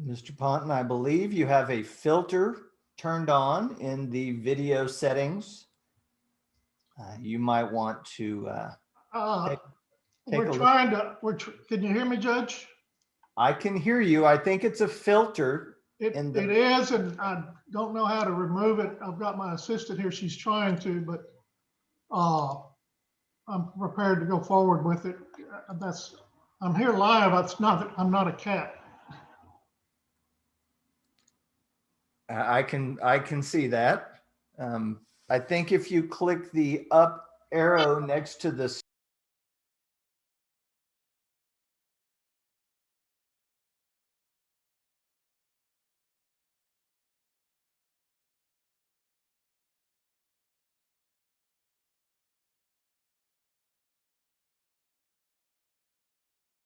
Mr. Ponton, I believe you have a filter turned on in the video settings. You might want to Uh, take we're a look. trying to, can you hear me, Judge? I can hear you. I think it's a filter in It the. is, and I don't know how to remove it. I've got my assistant here. She's trying to, but I'm prepared to go forward with it. I'm here live. I'm not a cat. I can see that. I think if you click the up arrow next to the